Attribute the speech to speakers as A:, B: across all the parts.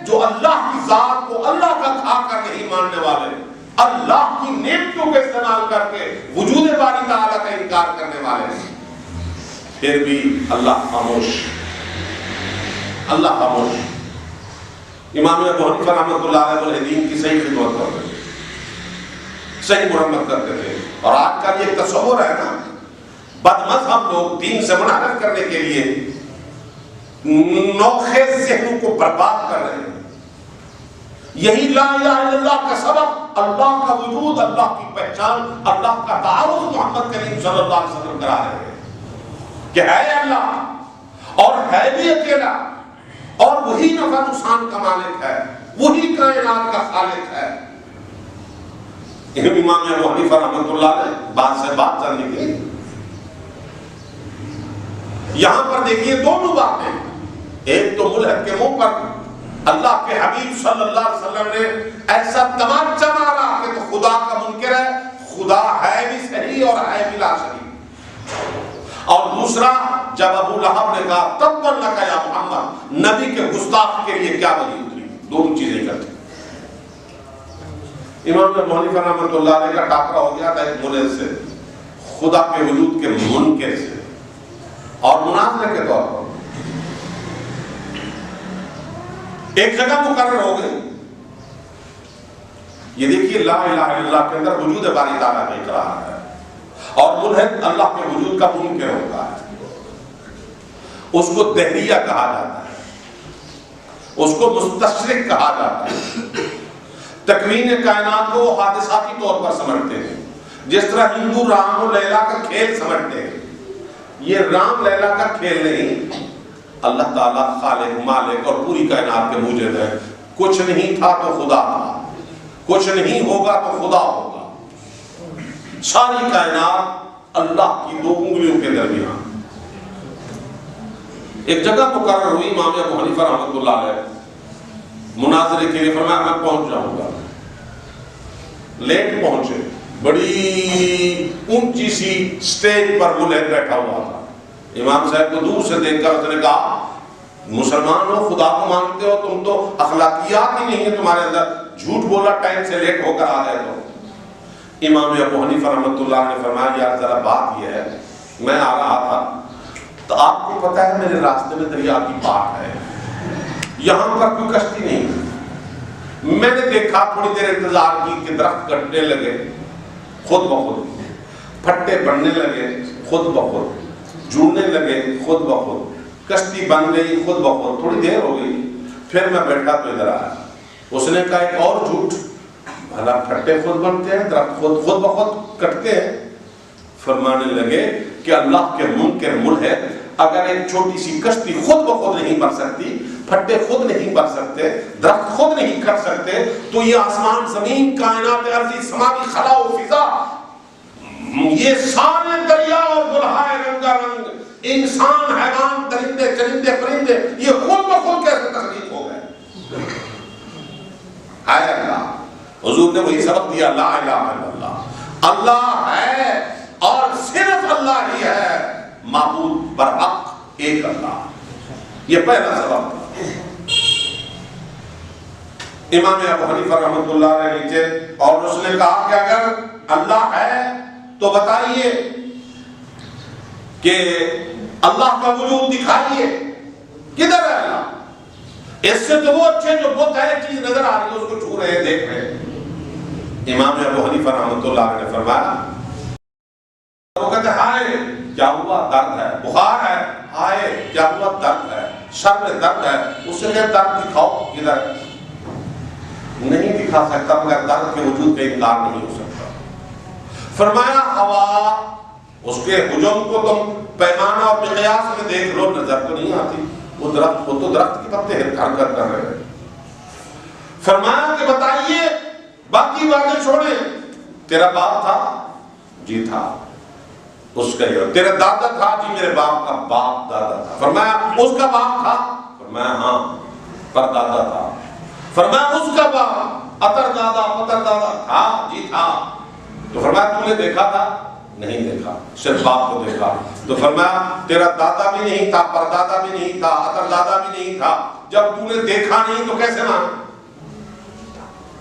A: جو اللہ کی ذات کو اللہ کا کھا کر نہیں ماننے والے، اللہ کی نعمتوں کا استعمال کر کے وجود باری تعالیٰ کا انکار کرنے والے ہیں، پھر بھی اللہ خاموش، اللہ خاموش۔ امام ابو حنیفہ رحمۃ اللہ علیہ دین کی صحیح خدمت کرتے تھے، صحیح مرمت کرتے تھے۔ اور آج کا یہ تصور ہے نا، بد مذہب لوگ دین سے منحرف کرنے کے لیے نوخیز ذہنوں کو برباد کر رہے ہیں۔ یہی لا الہ الا اللہ کا سبب اللہ کا وجود، اللہ کی پہچان، اللہ کا تعارف محمد کریم صلی اللہ علیہ وسلم کرا رہے ہیں کہ ہے اللہ اور ہے بھی اکیلا، اور وہی نفع نقصان کا مالک ہے، وہی کائنات کا خالق ہے۔ امام ابو حنیفہ رحمۃ اللہ علیہ بات سے بات کرنے کے لیے یہاں پر دیکھیے دونوں باتیں، ایک تو ملحد کے منہ پر اللہ کے حبیب صلی اللہ علیہ وسلم نے ایسا تمانچہ مارا کہ تو خدا کا منکر ہے، خدا ہے بھی صحیح اور ہے بھی لا شریک، اور دوسرا جب ابو لہب نے کہا تبا لک یا محمد، نبی کے گستاخ کے لیے کیا وجہ اتری، دونوں چیزیں کرتے۔ امام ابو حنیفہ رحمۃ اللہ علیہ کا ٹاکرا ہو گیا تھا ایک ملحد سے، خدا کے وجود کے منکر سے، اور مناظرے کے طور پر ایک جگہ مقرر ہو گئی۔ یہ دیکھیے لا الہ الا اللہ کے اندر وجود باری تعالیٰ کا اقرار ہے، اور ملحد اللہ کے وجود کا منکر ہوتا ہے، اس کو دہریہ کہا جاتا ہے، اس کو مستشرق کہا جاتا ہے۔ تکوین کائنات کو وہ حادثاتی طور پر سمجھتے ہیں، جس طرح ہندو رام و لیلا کا کھیل سمجھتے ہیں۔ یہ رام لیلا کا کھیل نہیں، اللہ تعالیٰ خالق مالک اور پوری کائنات کے موجد ہے۔ کچھ نہیں تھا تو خدا تھا، کچھ نہیں ہوگا تو خدا ہوگا۔ ساری کائنات اللہ کی دو انگلیوں کے درمیان۔ ایک جگہ مقرر ہوئی، امام ابو حنیفہ رحمۃ اللہ علیہ مناظرے کے لیے، فرمایا میں پہنچ جاؤں گا۔ لیٹ پہنچے، بڑی اونچی سی سٹیج پر ملحد بیٹھا ہوا تھا۔ امام صاحب کو دور سے دیکھ کر اس نے کہا مسلمان ہو، خدا کو مانتے ہو، تم تو اخلاقیات ہی نہیں ہے تمہارے اندر، جھوٹ بولا ٹائم سے لیٹ ہو کر آ گئے تو۔ امام ابو حنیفہ رحمۃ اللہ نے فرمایا یار ذرا بات یہ ہے، میں آ رہا تھا تو آپ کو پتہ ہے میرے راستے میں دریا کی پاٹ ہے، یہاں پر کوئی کشتی نہیں، میں نے دیکھا تھوڑی دیر انتظار کی کہ درخت کٹنے لگے خود بخود، پھٹے بننے لگے خود بخود، جڑنے لگے خود بخود، کشتی بن گئی خود بخود، تھوڑی دیر ہو گئی، پھر میں بیٹھا تو ادھر آیا۔ اس نے کہا ایک اور جھوٹ، بھلا پھٹے خود بنتے ہیں، درخت خود بخود کٹتے ہیں؟ فرمانے لگے کہ اللہ کے منکر ملحد اگر ایک چھوٹی سی کشتی خود بخود نہیں بن سکتی، پھٹے خود نہیں بن سکتے، درخت خود نہیں کٹ سکتے، تو یہ آسمان زمین کائنات ارضی سماوی خلا و فضا، یہ سارے دریا اور بلہائے رنگا رنگ، انسان حیوان درندے چرندے پرندے، یہ خود بخود کیسے تخلیق ہو گئے؟ ہے اللہ۔ حضور نے وہی سبق دیا لا الہ الا اللہ، اللہ ہے اور صرف اللہ ہی ہے، معبود برحق ایک اللہ، یہ پہلا سبق تھا۔ امام ابو حنیفہ رحمۃ اللہ علیہ نیچے، اور اس نے کہا کہ اگر اللہ ہے تو بتائیے کہ اللہ کا وجود دکھائیے، کدھر ہے اللہ؟ اس سے تو وہ اچھے جو بت ہے چیز نظر آ رہی ہے، اس کو چھو رہے ہیں، دیکھ رہے ہیں۔ امام ابو حنیفہ رحمۃ اللہ علیہ نے فرمایا، وہ کہتے ہائے کیا ہوا؟ درد ہے، بخار ہے، ہائے کیا ہوا؟ درد ہے، سر میں درد ہے۔ اس سے کہتے درد دکھاؤ، کدھر؟ نہیں دکھا سکتا، مگر درد کے وجود کا انکار نہیں ہو سکتا۔ فرمایا ہوا، اس کے حجم کو تم پیمانہ اور مقیاس میں دیکھ لو، نظر تو نہیں آتی، وہ درخت، وہ تو درخت کے پتے حرکت کر رہے ہیں۔ فرمایا کہ بتائیے باقی باتیں چھوڑیں، تیرا باپ تھا؟ جی تھا۔ اس کا یہ تیرا دادا تھا؟ جی میرے باپ کا باپ دادا تھا۔ فرمایا اس کا باپ تھا؟ فرمایا ہاں پر دادا تھا۔ فرمایا اس کا باپ اتر دادا پتر دادا تھا؟ جی تھا۔ تو فرمایا تو نے دیکھا تھا؟ نہیں دیکھا، صرف باپ کو دیکھا۔ تو فرمایا تیرا دادا بھی نہیں تھا، پردادا بھی نہیں تھا، اتردادا بھی نہیں تھا، جب تو نے دیکھا نہیں تو کیسے مانا؟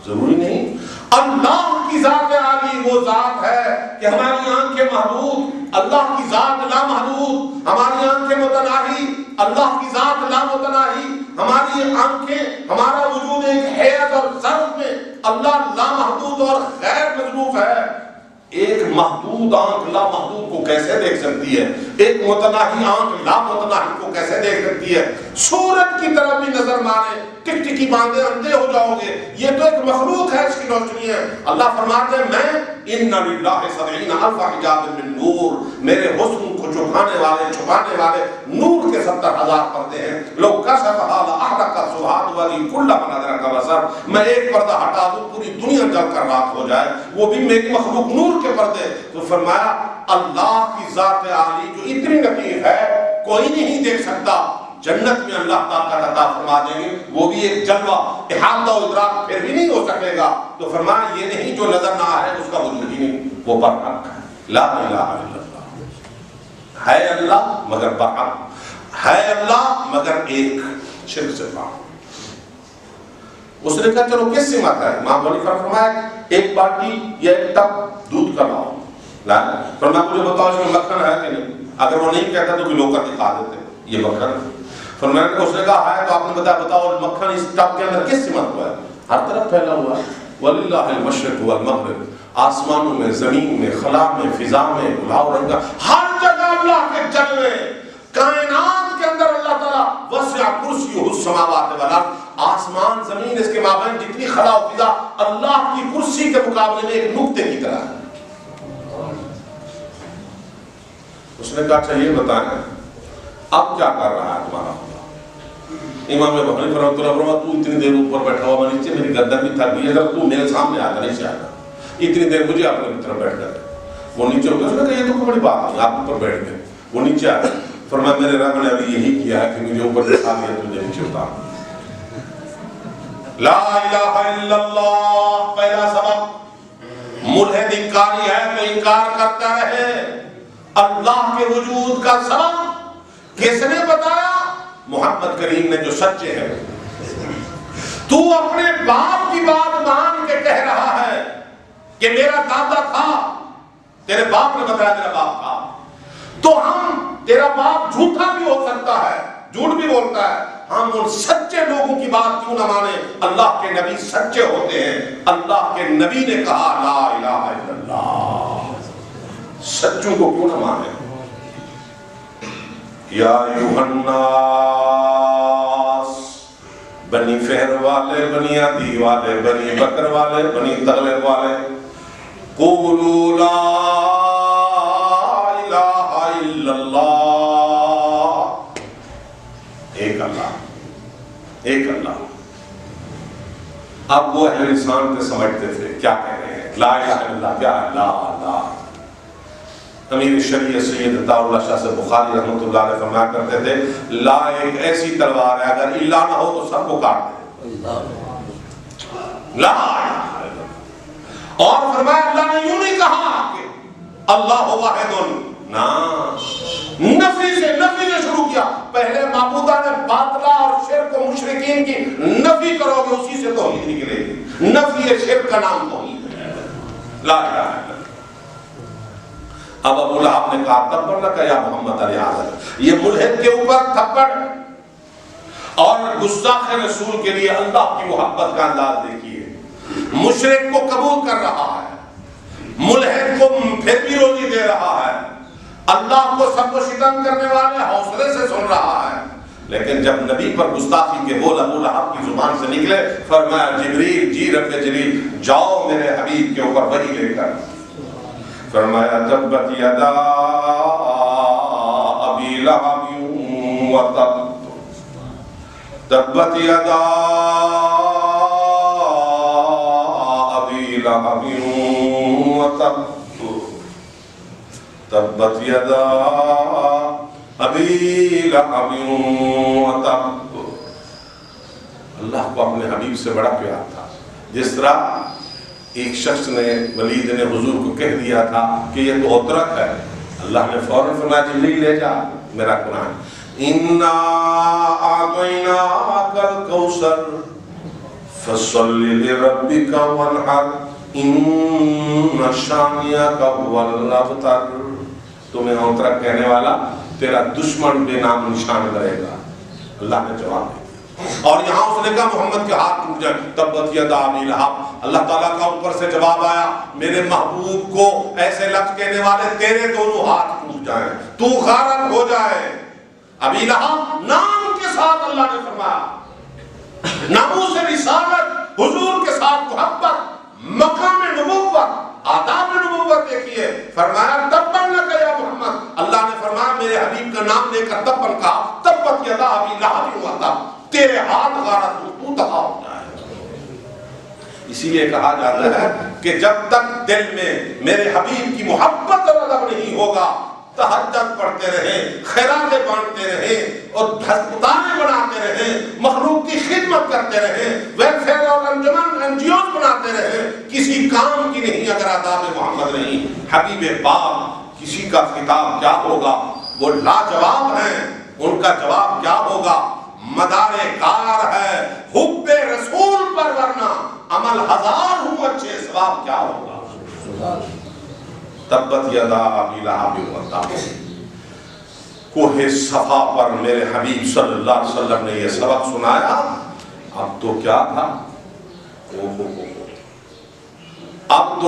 A: ضروری نہیں۔ اللہ کی ذات عالی وہ ذات ہے کہ ہماری آنکھیں محدود، اللہ کی ذات لامحدود، ہماری آنکھیں متناہی، اللہ کی ذات لامتناہی، ہماری آنکھیں، ہمارا وجود ایک حیض اور ظرف میں، اللہ لامحدود اور غیر مظروف ہے۔ ایک محدود آنکھ لامحدود کو کیسے دیکھ سکتی ہے؟ ایک متناہی آنکھ لامتناہی کو کیسے دیکھ سکتی ہے؟ سورج کی طرف بھی نظر مارے ٹک ٹکی باندھے اندھے ہو جاؤ گے، یہ تو ایک مخلوق ہے، اس کی روشنی ہے۔ اللہ فرماتے ہیں میں ان للہ 70,000 حجاب من نور، میرے حسن کو چھپانے والے نور کے 70,000 پردے ہیں۔ لو کشفھا لأحرقت سبحات وجهی کل من ادرک بصر، میں ایک پردہ ہٹا دوں پوری دنیا جل کر راکھ ہو جائے، وہ بھی میری مخلوق نور کے پردے۔ تو فرمایا اللہ کی ذات عالی جو اتنی لطیف ہے کوئی نہیں دیکھ سکتا، جنت میں اللہ تعالیٰ عطا فرما دیں گے، وہ بھی ایک جلوہ احاطہ و ادراک پھر بھی نہیں ہو سکے گا۔ تو فرمایا یہ نہیں جو نظر نہ آئے اس کا وجود ہی نہیں، وہ برحق ہے۔ لا الہ الا اللہ، ہے اللہ مگر برحق، ہے اللہ مگر ایک، شرک سے پاک۔ اس نے کہا چلو کس سے مت ہے؟ امام ابو حنیفہ فرمایا ایک باٹی یا ایک ٹب دودھ کا لاؤ، فرمایا مجھے بتاؤ اس میں مکھن ہے کہ نہیں؟ اگر وہ نہیں کہتا تو کلو کر دکھا دیتے یہ مکھن ہے۔ فرمایا کہ اس نے کہا ہے تو آپ نے بتاؤ مکھن اس ٹب کے اندر کس سمت ہوا ہے؟ ہر طرف پھیلا ہوا ہے۔ وَلِلَّهِ الْمَشْرِقُ وَالْمَغْرِبُ، آسمانوں میں، زمین میں، خلا میں، فضا میں، گلاؤ رنگا، ہر جگہ اللہ کے جلوے، کائنات کے اندر اللہ تعالیٰ وسع کرسیہ السماوات والارض، آسمان زمین اس کے مابین جتنی خلا و فضا اللہ کی کرسی کے مقابلے میں ایک نقطے کی طرح ہے۔ اس نے کہا اچھا یہ بتائیں اب کیا کر رہا ہے تمہارا خدا؟ امام ابو حنیفہ رحمۃ اللہ فرمایا تو اتنی دیر اوپر بیٹھا ہوا، میں نیچے میری گردن بھی تھک گئی، اگر تو میرے سامنے آتا نہیں چاہتا اتنی دیر مجھے اپنے طرف بیٹھ کر، وہ نیچے ہو گیا۔ اس نے کہا یہ تو کوئی بڑی بات نہیں، آپ اوپر بیٹھ گئے، وہ نیچے آ گئے۔ فرمایا میرے رب نے ابھی یہی کیا ہے کہ مجھے اوپر بٹھا دیا، تجھے نیچے اتار۔ لا الہ الا اللہ پہلا سبب، ملحد انکاری ہے تو انکار کرتا رہے اللہ کے وجود کا سبب کس نے بتایا؟ محمد کریم نے جو سچے ہیں۔ تو اپنے باپ کی بات مان کے کہہ رہا ہے کہ میرا دادا تھا، تیرے باپ نے بتایا میرا باپ تھا، تو ہم تیرا باپ جھوٹا بھی ہو سکتا ہے، جھوٹ بھی بولتا ہے، ہم ان سچے لوگوں کی بات کیوں نہ مانیں؟ اللہ کے نبی سچے ہوتے ہیں، اللہ کے نبی نے کہا لا الہ الا اللہ، سچوں کو کیوں نہ مانیں؟ یا ایھا الناس، بنی فہر والے، بنی عدی والے، بنی بکر والے، بنی تغلب والے، قولوا لا الہ الا اللہ، ایک اللہ، ایک اللہ۔ اب وہ اہل لسان پہ سمجھتے تھے کیا کہہ رہے ہیں، لا الہ الا اللہ کیا ہے؟ لا اللہ۔ امیر شریعت سید عطا اللہ شاہ سے بخاری رحمۃ اللہ علیہ فرمایا کرتے تھے لا ایک ایسی تلوار ہے اگر اللہ نہ ہو تو سب کو کاٹ دے، لا الہ الا اللہ۔ اور فرمایا اللہ نے یوں نہیں کہا کہ اللہ واحد، نا نفی سے شروع کیا، پہلے معبودہ نے باطلہ اور شرک و مشرکین کی نفی کرو گے اسی سے توحید نکلے گی، نفی شرک کا نام توحید ہے، لا الہ الا اللہ۔ اب ابو لہب نے کہا تبر لک یا محمد علیہ السلام، یہ ملحد کے اوپر تھپڑ، اور گستاخ رسول کے لیے اللہ کی محبت کا انداز دیکھیے، مشرک کو قبول کر رہا ہے، ملحد کو پھر بھی روزی دے رہا ہے، اللہ کو سب کو ستم کرنے والے حوصلے سے سن رہا ہے، لیکن جب نبی پر گستاخی کے بول ابو لہب کی زبان سے نکلے فرمایا جبریل جی رب جلیل جاؤ میرے حبیب کے اوپر وحی لے کر، فرمایا تبت یدا ابی لہب وتب، تبت یدا ابی لہب وتب، تبت یدا ابی لہب وتب۔ اللہ کو اپنے حبیب سے بڑا پیار تھا، جس طرح ایک شخص نے ولید نے حضور کو کہہ دیا تھا کہ یہ تو اترک ہے، اللہ نے فوراً فرمایا جبریل لے جا میرا قرآن، اِنَّا أَعْطَيْنَاكَ الْكَوْثَرَ فَصَلِّ لِرَبِّكَ وَانْحَرْ إِنَّ شَانِئَكَ هُوَ الْأَبْتَرُ۔ تمہیں اوترا کہنے والا تیرا دشمن بے نام نشان کرے گا، اللہ نے جواب دیا۔ اور یہاں اس نے کہا محمد کے ہاتھ ٹوٹ جائیں، تبت یدا ابی لہب، اللہ تعالیٰ کا اوپر سے جواب آیا میرے محبوب کو ایسے لفظ کہنے والے تیرے دونوں ہاتھ ٹوٹ جائیں، تو غارت ہو جائے۔ ابی لہب نام کے ساتھ اللہ نے فرمایا، ناموس رسالت، حضور کے ساتھ محبت، مقام نبوت، آداب نبوت دیکھیے، فرمایا تبن لک یا محمد، اللہ نے فرمایا میرے حبیب کا نام لے کر تبن کہا، تبت یدا ابی لہب ہوا تھا، تیرے ہاتھ غارت ہو، تو تباہ ہو جائے۔ اسی لیے کہا جاتا ہے کہ جب تک دل میں میرے حبیب کی محبت اور ادب نہیں ہوگا، تہجد پڑھتے رہیں، خیراتیں بانٹتے رہیں اور ہسپتالیں بناتے رہیں، مخلوق کی خدمت کرتے رہیں، ویلفیئر اور انجمن NGOs بناتے رہیں، کسی کام کی نہیں اگر آداب محمد نہیں۔ حبیب پاک کسی کا خطاب کیا ہوگا، وہ لاجواب ہیں، ان کا جواب کیا ہوگا، مدار کار ہے حب رسول پر، ورنہ عمل ہزار ہوں اچھے ثواب کیا ہوگا۔ تبت یدا ابی لہب وتب، کوہ صفا پر میرے حبیب صلی اللہ علیہ وسلم نے یہ سبق سنایا۔ اب تو کیا تھا، اب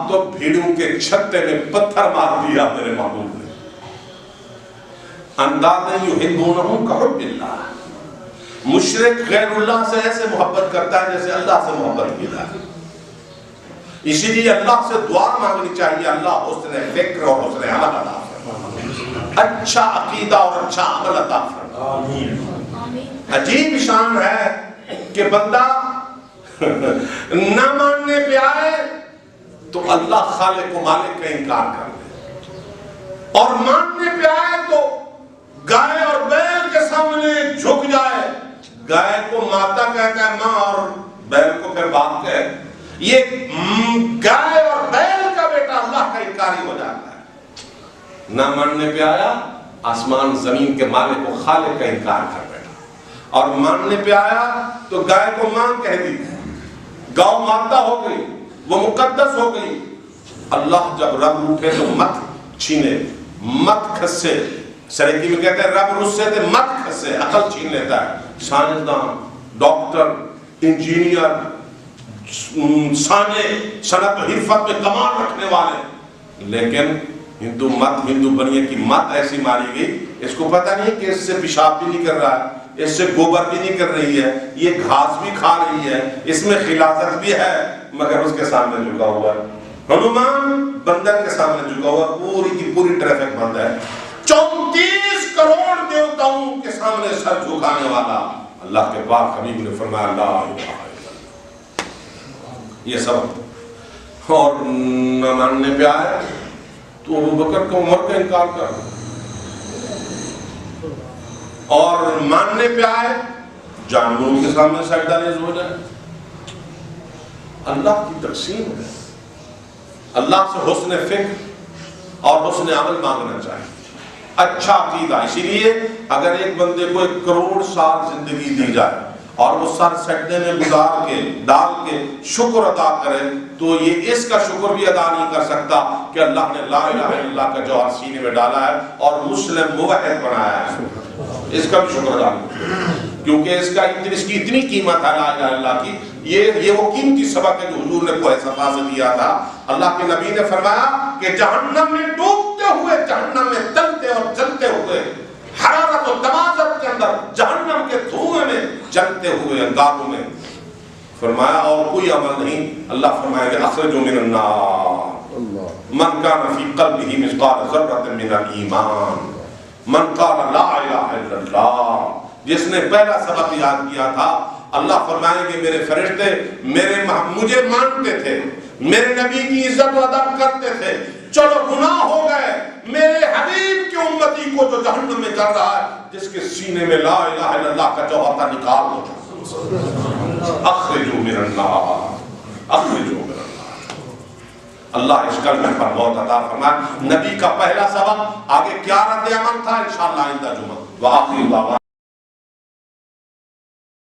A: تو بھیڑوں کے چھتے میں پتھر مار دیا میرے محبوب نے۔ اندازاً یحبونہم کحب اللہ، مشرک غیر اللہ سے ایسے محبت کرتا ہے جیسے اللہ سے محبت کیا ہے۔ اسی لیے اللہ سے دعا مانگنی چاہیے، اللہ حسن فکر اور حسن عمل عطا فرمائے، اچھا عقیدہ اور اچھا عمل عطا فرمائے۔ عجیب شان ہے کہ بندہ نہ ماننے پہ آئے تو اللہ خالق و مالک کا انکار کر دے، اور ماننے پہ آئے تو گائے اور بیل کے سامنے جھک جائے، گائے کو ماتا کہتا ہے ماں اور بیل کو پھر باپ کہے، یہ گائے اور بیل کا بیٹا اللہ کا انکاری ہو جاتا ہے۔ نہ ماننے پہ آیا آسمان زمین کے مالک و خالق کا انکار کر بیٹھا، اور ماننے پہ آیا تو گائے کو ماں کہہ دی، گاؤں ماتا ہو گئی، وہ مقدس ہو گئی۔ اللہ جب رب روٹھے تو مت چھینے، مت کھسے، سریکی میں کہتے ہیں رب رسے تھے مت کھسے، عقل چھین لیتا ہے۔ سائنسدان، ڈاکٹر، انجینئر، صنعت و حرفت میں کمال رکھنے والے، لیکن ہندو بنیے کی مت ایسی ماری گئی، اس کو پتہ نہیں کہ اس سے پیشاب بھی نہیں کر رہا ہے، اس سے گوبر بھی نہیں کر رہی ہے، یہ گھاس بھی کھا رہی ہے، اس میں خلاصت بھی ہے، مگر اس کے سامنے جھکا ہوا ہے۔ ہنومان بندر کے سامنے جھکا ہوا، پوری کی پوری ٹریفک بند ہے، 34 کروڑ دیوتاؤں کے سامنے سر جھکانے والا اللہ کے پاک حبیب نے فرمایا لا الہ الا اللہ، یہ سب۔ اور نہ ماننے پہ آئے تو ابو بکر کو عمر کا انکار کر، اور ماننے پہ آئے جانوروں کے سامنے سجدہ ریز ہو جائے۔ اللہ کی تقسیم ہے، اللہ سے حسن فکر اور حسن عمل مانگنا چاہیے، اچھا عقیدہ۔ اسی لیے اگر ایک بندے کو 1 کروڑ سال زندگی دی جائے اور وہ سر سجدے میں گزار کے ڈال کے شکر ادا کرے تو یہ اس کا شکر بھی ادا نہیں کر سکتا کہ اللہ نے لا الہ الا اللہ کا جوہر سینے میں ڈالا ہے اور مسلم موحد بنایا ہے، اس کا بھی شکر ادا نہیں، کیونکہ اس کی اتنی قیمت ہے لا الہ الا اللہ کی۔ یہ وہ قیمتی سبق ہے جو حضور نے کوہ صفا سے دیا تھا۔ اللہ کے نبی نے فرمایا کہ جہنم میں ڈوبتے ہوئے، جہنم میں تلتے اور جلتے ہوئے، حرارت و تمازت کے اندر جہنم کے دھوئے میں جلتے ہوئے انگاروں میں، فرمایا اور کوئی عمل نہیں، اللہ فرمائے کہ اخرجوا من النار من کان فی قلبہ مثقال ذرۃ من الایمان من قال لا الہ الا اللہ۔ جس نے پہلا سبق یاد کیا تھا، اللہ فرمائیں گے میرے فرشتے مجھے مانتے تھے، میرے نبی کی عزت و ادب کرتے تھے، چلو گناہ ہو گئے، میرے حبیب کی امتی کو جو جہنم میں چل رہا ہے، جس کے سینے میں لا الہ الا اللہ کا جوہر تھا، نکال دو، اخرجوا من النار، اخرجوا من النار۔ اللہ اس کلمے پر موت عطا فرمائے۔ نبی کا پہلا سبق، آگے کیا رد عمل تھا انشاءاللہ آئندہ جمعہ۔ وآخر دعوانا